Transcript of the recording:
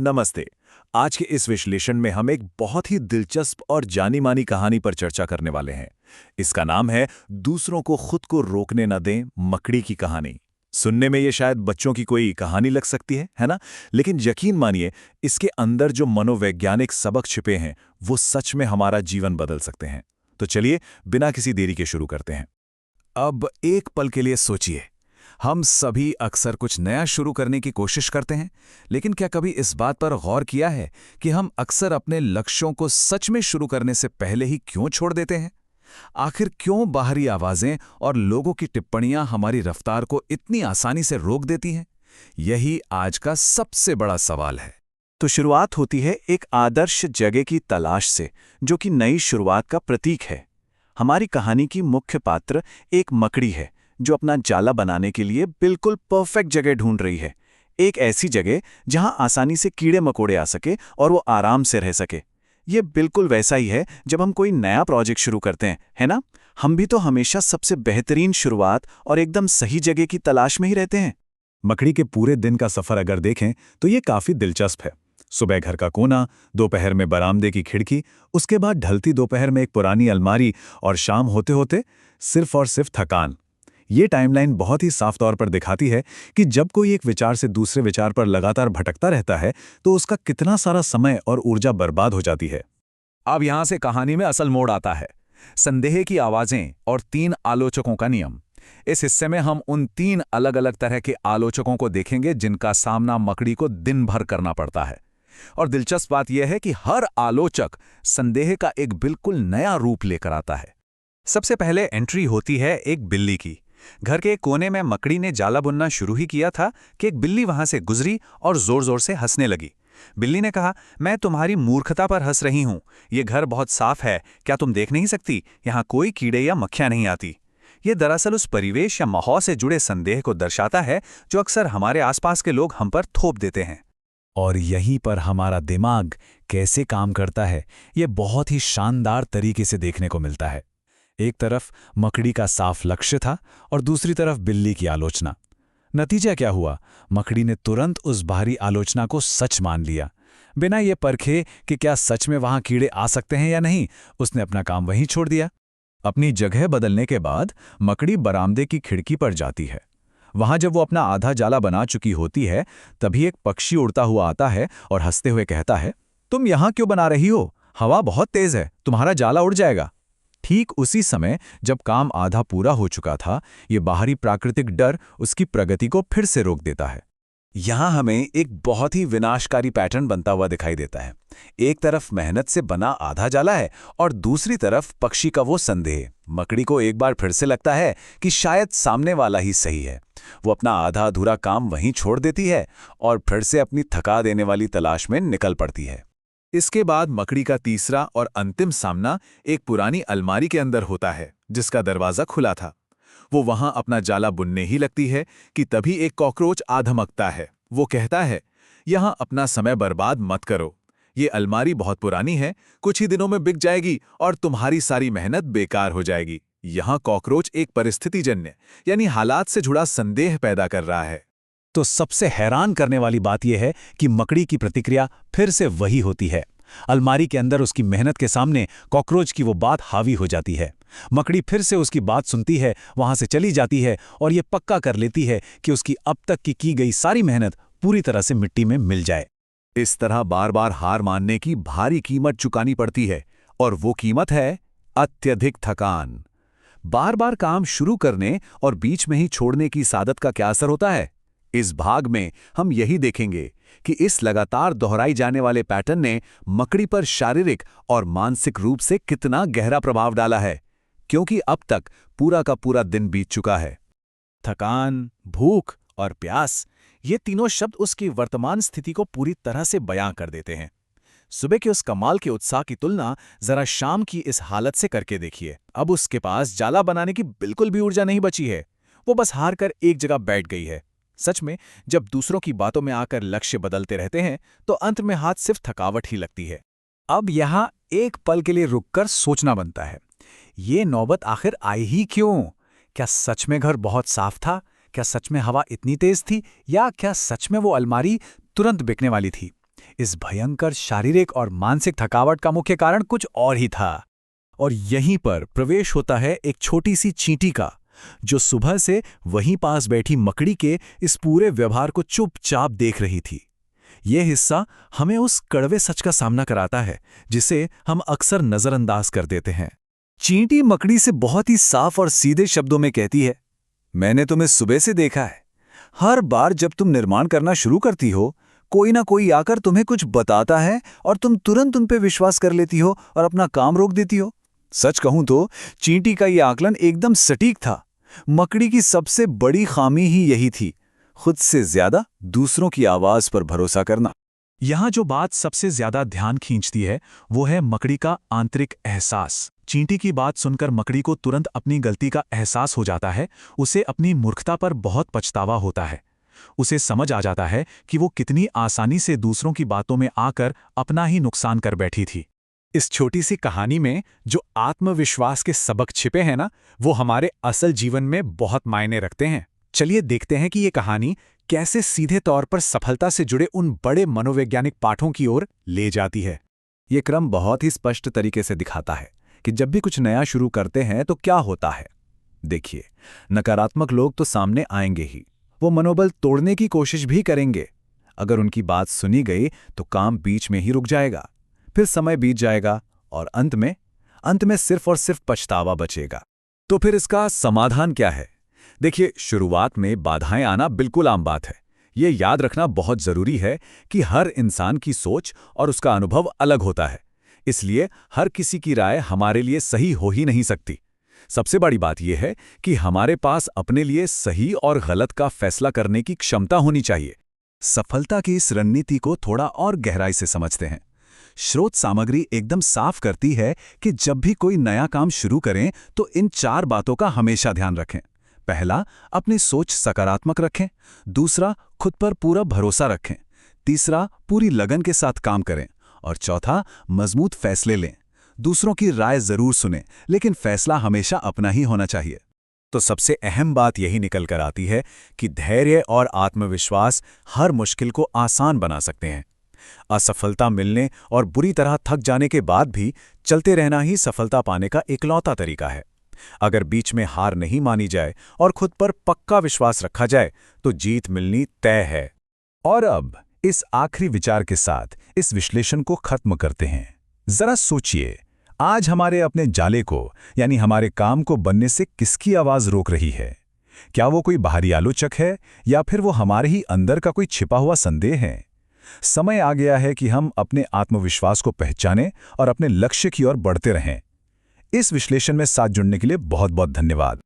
नमस्ते। आज के इस विश्लेषण में हम एक बहुत ही दिलचस्प और जानी मानी कहानी पर चर्चा करने वाले हैं। इसका नाम है दूसरों को खुद को रोकने न दें, मकड़ी की कहानी। सुनने में ये शायद बच्चों की कोई कहानी लग सकती है ना? लेकिन यकीन मानिए, इसके अंदर जो मनोवैज्ञानिक सबक छिपे हैं वो सच में हमारा जीवन बदल सकते हैं। तो चलिए बिना किसी देरी के शुरू करते हैं। अब एक पल के लिए सोचिए, हम सभी अक्सर कुछ नया शुरू करने की कोशिश करते हैं, लेकिन क्या कभी इस बात पर गौर किया है कि हम अक्सर अपने लक्ष्यों को सच में शुरू करने से पहले ही क्यों छोड़ देते हैं? आखिर क्यों बाहरी आवाजें और लोगों की टिप्पणियां हमारी रफ्तार को इतनी आसानी से रोक देती हैं? यही आज का सबसे बड़ा सवाल है। तो शुरुआत होती है एक आदर्श जगह की तलाश से, जो कि नई शुरुआत का प्रतीक है। हमारी कहानी की मुख्य पात्र एक मकड़ी है जो अपना जाला बनाने के लिए बिल्कुल परफेक्ट जगह ढूंढ रही है। एक ऐसी जगह जहां आसानी से कीड़े मकोड़े आ सके और वो आराम से रह सके। ये बिल्कुल वैसा ही है जब हम कोई नया प्रोजेक्ट शुरू करते हैं, है ना? हम भी तो हमेशा सबसे बेहतरीन शुरुआत और एकदम सही जगह की तलाश में ही रहते हैं। मकड़ी के पूरे दिन का सफर अगर देखें तो ये काफी दिलचस्प है। सुबह घर का कोना, दोपहर में बरामदे की खिड़की, उसके बाद ढलती दोपहर में एक पुरानी अलमारी और शाम होते होते सिर्फ और सिर्फ थकान। ये टाइमलाइन बहुत ही साफ तौर पर दिखाती है कि जब कोई एक विचार से दूसरे विचार पर लगातार भटकता रहता है तो उसका कितना सारा समय और ऊर्जा बर्बाद हो जाती है। अब यहां से कहानी में असल मोड़ आता है। संदेह की आवाजें और 3 आलोचकों का नियम। इस हिस्से में हम उन 3 अलग अलग तरह के आलोचकों को देखेंगे जिनका सामना मकड़ी को दिन भर करना पड़ता है। और दिलचस्प बात यह है कि हर आलोचक संदेह का एक बिल्कुल नया रूप लेकर आता है। सबसे पहले एंट्री होती है एक बिल्ली की। घर के कोने में मकड़ी ने जाला बुनना शुरू ही किया था कि एक बिल्ली वहां से गुजरी और जोर जोर से हंसने लगी। बिल्ली ने कहा, मैं तुम्हारी मूर्खता पर हंस रही हूं। ये घर बहुत साफ है, क्या तुम देख नहीं सकती? यहां कोई कीड़े या मक्खियां नहीं आती। ये दरअसल उस परिवेश या माहौल से जुड़े संदेह को दर्शाता है जो अक्सर हमारे आसपास के लोग हम पर थोप देते हैं। और यहीं पर हमारा दिमाग कैसे काम करता है, ये बहुत ही शानदार तरीके से देखने को मिलता है। एक तरफ मकड़ी का साफ लक्ष्य था और दूसरी तरफ बिल्ली की आलोचना। नतीजा क्या हुआ? मकड़ी ने तुरंत उस बाहरी आलोचना को सच मान लिया। बिना ये परखे कि क्या सच में वहां कीड़े आ सकते हैं या नहीं, उसने अपना काम वहीं छोड़ दिया। अपनी जगह बदलने के बाद मकड़ी बरामदे की खिड़की पर जाती है। वहां जब वो अपना आधा जाला बना चुकी होती है, तभी एक पक्षी उड़ता हुआ आता है और हंसते हुए कहता है, तुम यहां क्यों बना रही हो? हवा बहुत तेज है, तुम्हारा जाला उड़ जाएगा। ठीक उसी समय जब काम आधा पूरा हो चुका था, ये बाहरी प्राकृतिक डर उसकी प्रगति को फिर से रोक देता है। यहां हमें एक बहुत ही विनाशकारी पैटर्न बनता हुआ दिखाई देता है। एक तरफ मेहनत से बना आधा जाला है और दूसरी तरफ पक्षी का वो संदेह। मकड़ी को एक बार फिर से लगता है कि शायद सामने वाला ही सही है। वो अपना आधा अधूरा काम वहीं छोड़ देती है और फिर से अपनी थका देने वाली तलाश में निकल पड़ती है। इसके बाद मकड़ी का तीसरा और अंतिम सामना एक पुरानी अलमारी के अंदर होता है जिसका दरवाजा खुला था। वो वहां अपना जाला बुनने ही लगती है कि तभी एक कॉकरोच आ धमकता है। वो कहता है, यहां अपना समय बर्बाद मत करो, ये अलमारी बहुत पुरानी है, कुछ ही दिनों में बिक जाएगी और तुम्हारी सारी मेहनत बेकार हो जाएगी। यहां कॉकरोच एक परिस्थितिजन्य यानी हालात से जुड़ा संदेह पैदा कर रहा है। तो सबसे हैरान करने वाली बात यह है कि मकड़ी की प्रतिक्रिया फिर से वही होती है। अलमारी के अंदर उसकी मेहनत के सामने कॉकरोच की वो बात हावी हो जाती है। मकड़ी फिर से उसकी बात सुनती है, वहां से चली जाती है और ये पक्का कर लेती है कि उसकी अब तक की गई सारी मेहनत पूरी तरह से मिट्टी में मिल जाए। इस तरह बार बार हार मानने की भारी कीमत चुकानी पड़ती है और वो कीमत है अत्यधिक थकान। बार बार काम शुरू करने और बीच में ही छोड़ने की आदत का क्या असर होता है? इस भाग में हम यही देखेंगे कि इस लगातार दोहराई जाने वाले पैटर्न ने मकड़ी पर शारीरिक और मानसिक रूप से कितना गहरा प्रभाव डाला है, क्योंकि अब तक पूरा का पूरा दिन बीत चुका है। थकान, भूख और प्यास, ये तीनों शब्द उसकी वर्तमान स्थिति को पूरी तरह से बयां कर देते हैं। सुबह के उस कमाल के उत्साह की तुलना जरा शाम की इस हालत से करके देखिए। अब उसके पास जाला बनाने की बिल्कुल भी ऊर्जा नहीं बची है। वो बस हार कर एक जगह बैठ गई है। सच में, जब दूसरों की बातों में आकर लक्ष्य बदलते रहते हैं तो अंत में हाथ सिर्फ थकावट ही लगती है। अब यहां एक पल के लिए रुककर सोचना बनता है, ये नौबत आखिर आई ही क्यों? क्या सच में घर बहुत साफ था? क्या सच में हवा इतनी तेज थी? या क्या सच में वो अलमारी तुरंत बिकने वाली थी? इस भयंकर शारीरिक और मानसिक थकावट का मुख्य कारण कुछ और ही था। और यहीं पर प्रवेश होता है एक छोटी सी चींटी का, जो सुबह से वहीं पास बैठी मकड़ी के इस पूरे व्यवहार को चुपचाप देख रही थी। यह हिस्सा हमें उस कड़वे सच का सामना कराता है जिसे हम अक्सर नजरअंदाज कर देते हैं। चींटी मकड़ी से बहुत ही साफ और सीधे शब्दों में कहती है, मैंने तुम्हें सुबह से देखा है। हर बार जब तुम निर्माण करना शुरू करती हो, कोई ना कोई आकर तुम्हें कुछ बताता है और तुम तुरंत उन पे विश्वास कर लेती हो और अपना काम रोक देती हो। सच कहूं तो चींटी का यह आकलन एकदम सटीक था। मकड़ी की सबसे बड़ी खामी ही यही थी, खुद से ज्यादा दूसरों की आवाज पर भरोसा करना। यहाँ जो बात सबसे ज्यादा ध्यान खींचती है वो है मकड़ी का आंतरिक एहसास। चींटी की बात सुनकर मकड़ी को तुरंत अपनी गलती का एहसास हो जाता है। उसे अपनी मूर्खता पर बहुत पछतावा होता है। उसे समझ आ जाता है कि वो कितनी आसानी से दूसरों की बातों में आकर अपना ही नुकसान कर बैठी थी। इस छोटी सी कहानी में जो आत्मविश्वास के सबक छिपे हैं ना, वो हमारे असल जीवन में बहुत मायने रखते हैं। चलिए देखते हैं कि ये कहानी कैसे सीधे तौर पर सफलता से जुड़े उन बड़े मनोवैज्ञानिक पाठों की ओर ले जाती है। ये क्रम बहुत ही स्पष्ट तरीके से दिखाता है कि जब भी कुछ नया शुरू करते हैं तो क्या होता है। देखिए, नकारात्मक लोग तो सामने आएंगे ही, वो मनोबल तोड़ने की कोशिश भी करेंगे। अगर उनकी बात सुनी गई तो काम बीच में ही रुक जाएगा, फिर समय बीत जाएगा और अंत में सिर्फ और सिर्फ पछतावा बचेगा। तो फिर इसका समाधान क्या है? देखिए, शुरुआत में बाधाएं आना बिल्कुल आम बात है। ये याद रखना बहुत जरूरी है कि हर इंसान की सोच और उसका अनुभव अलग होता है, इसलिए हर किसी की राय हमारे लिए सही हो ही नहीं सकती। सबसे बड़ी बात यह है कि हमारे पास अपने लिए सही और गलत का फैसला करने की क्षमता होनी चाहिए। सफलता की इस रणनीति को थोड़ा और गहराई से समझते हैं। स्रोत सामग्री एकदम साफ करती है कि जब भी कोई नया काम शुरू करें तो इन 4 बातों का हमेशा ध्यान रखें। पहला, अपनी सोच सकारात्मक रखें। दूसरा, खुद पर पूरा भरोसा रखें। तीसरा, पूरी लगन के साथ काम करें। और चौथा, मजबूत फैसले लें। दूसरों की राय जरूर सुनें, लेकिन फैसला हमेशा अपना ही होना चाहिए। तो सबसे अहम बात यही निकल कर आती है कि धैर्य और आत्मविश्वास हर मुश्किल को आसान बना सकते हैं। असफलता मिलने और बुरी तरह थक जाने के बाद भी चलते रहना ही सफलता पाने का इकलौता तरीका है। अगर बीच में हार नहीं मानी जाए और खुद पर पक्का विश्वास रखा जाए तो जीत मिलनी तय है। और अब इस आखिरी विचार के साथ इस विश्लेषण को खत्म करते हैं। जरा सोचिए, आज हमारे अपने जाले को यानी हमारे काम को बनने से किसकी आवाज रोक रही है? क्या वो कोई बाहरी आलोचक है या फिर वो हमारे ही अंदर का कोई छिपा हुआ संदेह है? समय आ गया है कि हम अपने आत्मविश्वास को पहचानें और अपने लक्ष्य की ओर बढ़ते रहें। इस विश्लेषण में साथ जुड़ने के लिए बहुत बहुत धन्यवाद।